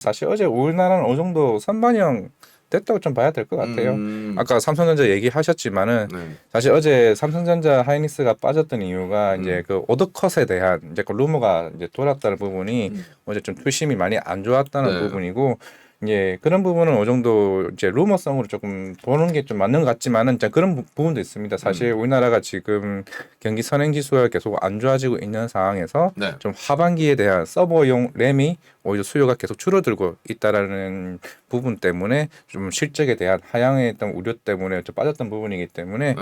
사실 어제 우리나라는 어느 정도 선반영 됐다고 좀 봐야 될 것 같아요. 아까 삼성전자 얘기하셨지만은 네. 사실 어제 삼성전자 하이닉스가 빠졌던 이유가 이제 그 오더컷에 대한 이제 그 루머가 이제 돌았다는 부분이 어제 좀 투심이 많이 안 좋았다는 네. 부분이고 이제 그런 부분은 어느 정도 이제 루머성으로 조금 보는 게 좀 맞는 것 같지만은 이제 그런 부분도 있습니다. 사실 우리나라가 지금 경기 선행 지수가 계속 안 좋아지고 있는 상황에서 네. 좀 하반기에 대한 서버용 램이 오히려 수요가 계속 줄어들고 있다라는 부분 때문에 좀 실적에 대한 하향에 있던 우려 때문에 좀 빠졌던 부분이기 때문에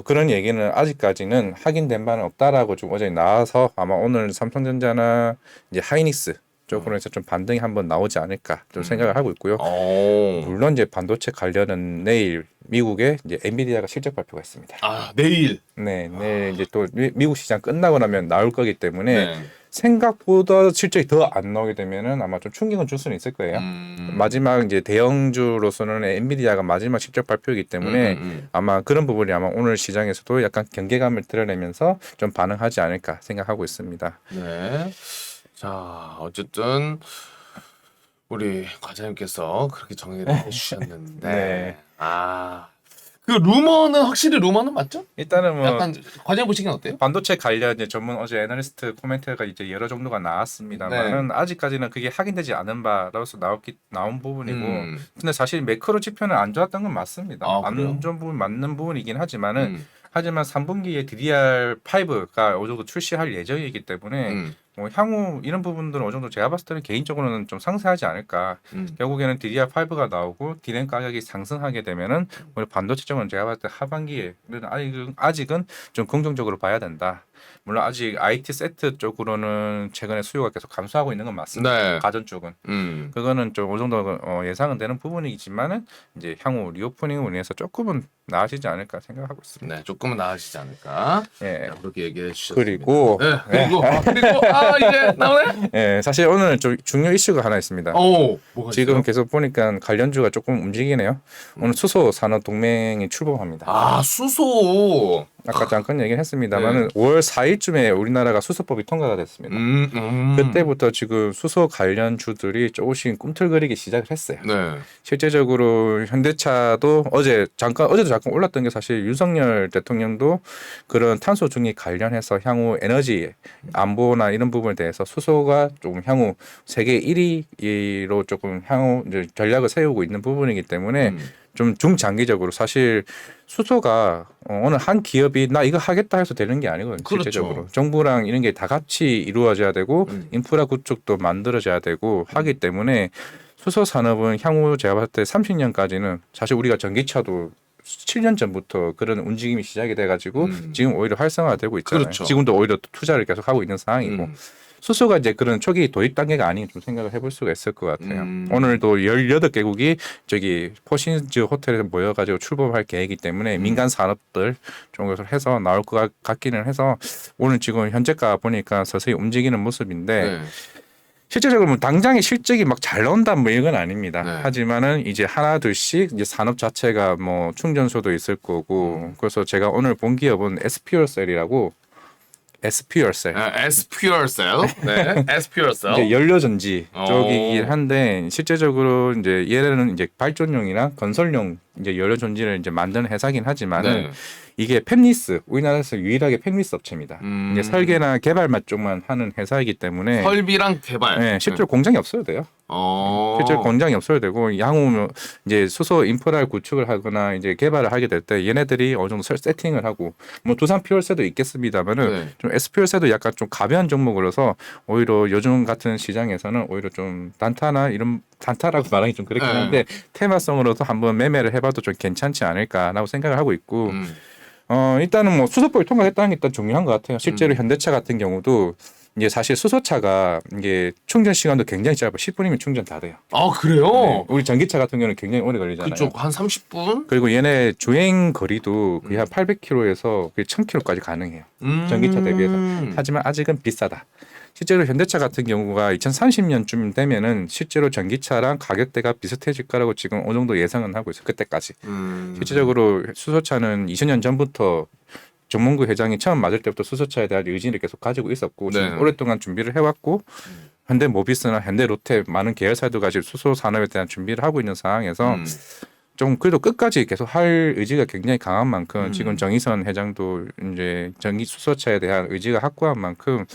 그런 얘기는 아직까지는 확인된 바는 없다라고 좀 어제 나와서 아마 오늘 삼성전자나 이제 하이닉스 쪽으로 해서 좀 반등이 한번 나오지 않을까 좀 생각을 하고 있고요. 물론 이제 반도체 관련은 내일 미국에 이제 엔비디아가 실적 발표가 있습니다. 아, 내일. 네, 내일 이제 또 미국 시장 끝나고 나면 나올 거기 때문에 네. 생각보다 실적이 더 안 나오게 되면은 아마 좀 충격은 줄 수는 있을 거예요. 마지막 이제 대형주로서는 엔비디아가 마지막 실적 발표이기 때문에 아마 그런 부분이 아마 오늘 시장에서도 약간 경계감을 드러내면서 좀 반응하지 않을까 생각하고 있습니다. 네. 자, 어쨌든 우리 과장님께서 그렇게 정리를 해주셨는데, 네. 그 루머는 확실히 루머는 맞죠? 일단은 뭐 약간 과장님 보시기엔 어때요? 반도체 관련 이제 전문 어제 애널리스트 코멘트가 이제 여러 정도가 나왔습니다만은 아직까지는 그게 확인되지 않은 바로서 나온 부분이고 근데 사실 매크로 지표는 안 좋았던 건 맞습니다. 그래요? 안 좋은 부분 맞는 부분이긴 하지만은 하지만 3분기에 DDR5가 어느 정도 출시할 예정이기 때문에 뭐 향후 이런 부분들은 어느 정도 제가 봤을 때는 개인적으로는 좀 상쇄하지 않을까. 결국에는 DDR5가 나오고 디램 가격이 상승하게 되면은 우리 반도체 쪽은 제가 봤을 때 하반기에는 아직은 좀 긍정적으로 봐야 된다. 물론 아직 IT 세트 쪽으로는 최근에 수요가 계속 감소하고 있는 건 맞습니다. 네. 가전 쪽은 그거는 좀 어느 정도 예상은 되는 부분이지만은 이제 향후 리오프닝을 위해서 조금은 나아지지 않을까 생각하고 있습니다. 네, 조금은 나아지지 않을까. 예. 네, 그렇게 얘기해 주셨습니다. 그리고 그리고 이제 나오네. 예, 사실 오늘 좀 중요 이슈가 하나 있습니다. 뭐가 지금 있어요? 계속 보니까 관련주가 조금 움직이네요. 오늘 수소 산업 동맹이 출범합니다. 수소. 아까 잠깐 얘기를 했습니다만은 5월 4일쯤에 우리나라가 수소법이 통과가 됐습니다. 그때부터 지금 수소 관련 주들이 조금씩 꿈틀거리기 시작을 했어요. 네. 실제적으로 현대차도 어제도 잠깐 올랐던 게 사실 윤석열 대통령도 그런 탄소 중립 관련해서 향후 에너지 안보나 이런 부분에 대해서 수소가 조금 향후 세계 1위로 조금 향후 이제 전략을 세우고 있는 부분이기 때문에 좀 중장기적으로 사실 수소가 어느 한 기업이 나 이거 하겠다 해서 되는 게 아니거든요. 그렇죠. 실제적으로 정부랑 이런 게 다 같이 이루어져야 되고 인프라 구축도 만들어져야 되고 하기 때문에 수소 산업은 향후 제가 봤을 때 30년까지는 사실 우리가 전기차도 7년 전부터 그런 움직임이 시작이 돼가지고 지금 오히려 활성화되고 있잖아요. 그렇죠. 지금도 오히려 투자를 계속 하고 있는 상황이고 수소가 이제 그런 초기 도입 단계가 아닌 좀 생각을 해볼 수가 있을 것 같아요. 오늘도 18개국이 저기 포신즈 호텔에서 모여가지고 출범할 계획이기 때문에 민간 산업들 쪽에서 해서 나올 것 같기는 해서 오늘 지금 현재가 보니까 서서히 움직이는 모습인데 실제적으로 뭐 당장의 실적이 막 잘 나온다 뭐 이건 아닙니다. 하지만은 이제 하나 둘씩 이제 산업 자체가 뭐 충전소도 있을 거고 그래서 제가 오늘 본 기업은 SPO셀이라고 SPO셀. SPO셀. 네. SPO셀. 이제 연료전지 쪽이긴 한데 실제적으로 이제 얘네는 이제 발전용이나 건설용 이제 연료전지를 이제 만드는 회사긴 하지만은 이게 팹리스 우리나라에서 유일하게 팹리스 업체입니다. 이제 설계나 개발만 쪽만 하는 회사이기 때문에 설비랑 개발. 네, 실제로 공장이 없어도 돼요. 실제로 공장이 없어도 되고 향후 이제 수소 인프라를 구축을 하거나 이제 개발을 하게 될 때 얘네들이 어느 정도 세팅을 하고 뭐 두산 피월세도 있겠습니다만은 좀 SP월세도 약간 좀 가벼운 종목으로서 오히려 요즘 같은 시장에서는 오히려 좀 단타나 이런 단타라고 말하기 좀 그렇긴 한데 테마성으로도 한번 매매를 해봐도 좀 괜찮지 않을까라고 생각을 하고 있고 일단은 뭐 수소법이 통과했다는 게 일단 중요한 것 같아요. 실제로 현대차 같은 경우도 이제 사실 수소차가 이게 충전 시간도 굉장히 짧아. 10분이면 충전 다 돼요. 그래요? 네. 우리 전기차 같은 경우는 굉장히 오래 걸리잖아요. 그쪽 한 30분? 그리고 얘네 주행 거리도 거의 한 800km에서 1000km까지 가능해요. 전기차 대비해서. 하지만 아직은 비싸다. 실제로 현대차 같은 경우가 2030년쯤 되면은 실제로 전기차랑 가격대가 비슷해질 거라고 지금 어느 정도 예상은 하고 있어요. 그때까지. 실제적으로 수소차는 20년 전부터 정몽구 회장이 처음 맞을 때부터 수소차에 대한 의지를 계속 가지고 있었고 지금 네. 오랫동안 준비를 해왔고 현대모비스나 현대로테 많은 계열사도 가지고 수소 산업에 대한 준비를 하고 있는 상황에서 좀 그래도 끝까지 계속 할 의지가 굉장히 강한 만큼 지금 정의선 회장도 이제 전기 수소차에 대한 의지가 확고한 만큼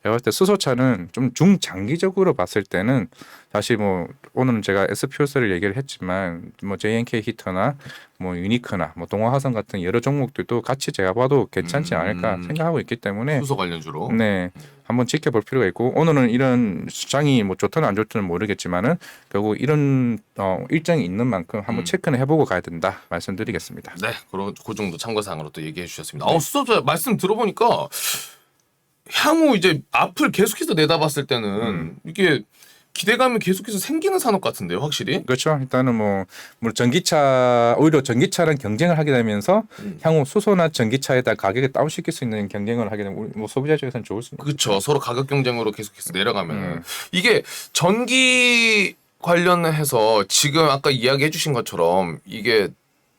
제가 볼 때 수소차는 좀 중장기적으로 봤을 때는 사실 뭐 오늘은 제가 SPO스를 얘기를 했지만 뭐 JNK 히터나 뭐 유니크나 뭐 동화화성 같은 여러 종목들도 같이 제가 봐도 괜찮지 않을까 생각하고 있기 때문에 수소 관련주로. 네. 한번 지켜볼 필요가 있고 오늘은 이런 시장이 뭐 좋든 안 좋든은 모르겠지만은 결국 이런 일정이 있는 만큼 한번 체크는 해보고 가야 된다 말씀드리겠습니다. 네, 그 정도 참고사항으로 또 얘기해 주셨습니다. 수소자 말씀 들어보니까 향후 이제 앞을 계속해서 내다봤을 때는 이게 기대감이 계속해서 생기는 산업 같은데요, 확실히. 그렇죠. 일단은 뭐 전기차 오히려 전기차랑 경쟁을 하게 되면서 향후 수소나 전기차에다 가격을 다운시킬 수 있는 경쟁을 하게 되면 뭐 소비자 쪽에서는 좋을 수 있는. 그렇죠. 서로 가격 경쟁으로 계속해서 내려가면 이게 전기 관련해서 지금 아까 이야기해 주신 것처럼 이게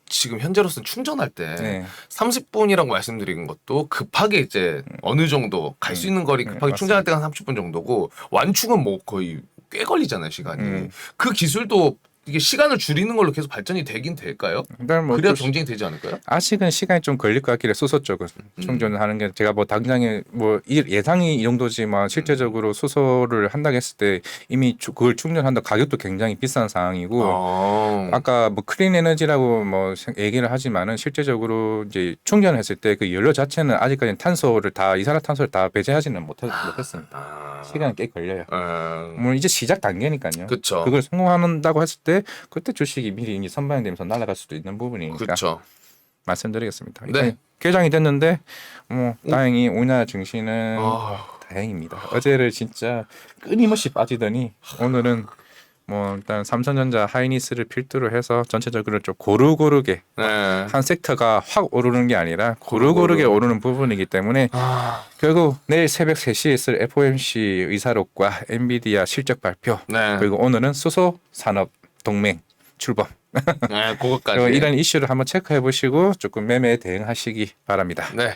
지금 현재로서는 충전할 때 네. 30분이라고 말씀드린 것도 급하게 이제 어느 정도 갈 수 있는 거리 급하게 맞습니다. 충전할 때가 30분 정도고 완충은 뭐 거의 꽤 걸리잖아요, 시간이. 그 기술도 이게 시간을 줄이는 걸로 계속 발전이 되긴 될까요? 일단 뭐 그래야 또 경쟁이 되지 않을까요? 아직은 시간이 좀 걸릴 것 같길래 수소 쪽은 충전을 하는 게 제가 뭐 당장에 뭐 예상이 이 정도지만 실제적으로 수소를 한다고 했을 때 이미 그걸 충전한다 가격도 굉장히 비싼 상황이고 아까 뭐 클린 에너지라고 뭐 얘기를 하지만은 실제적으로 이제 충전을 했을 때 그 연료 자체는 아직까지는 탄소를 다 이산화탄소를 다 배제하지는 못했습니다. 시간이 꽤 걸려요. 뭐 이제 시작 단계니까요. 그쵸. 그걸 성공한다고 했을 때 그때 주식이 미리 이제 선반영되면서 날아갈 수도 있는 부분이니까 그렇죠. 말씀드리겠습니다. 네. 일단 개장이 됐는데 뭐 다행히 우리나라 증시는 아, 다행입니다. 어제를 진짜 끊임없이 빠지더니 오늘은 뭐 일단 삼성전자 하이니스를 필두로 해서 전체적으로 좀 고루고루게 네. 한 섹터가 확 오르는 게 아니라 고루고루게 오르는 부분이기 때문에 결국 내일 새벽 3시에 있을 FOMC 의사록과 엔비디아 실적 발표 네. 그리고 오늘은 수소 산업 동맹 출범 네, 그것까지. 이런 이슈를 한번 체크해 보시고 조금 매매에 대응하시기 바랍니다. 네.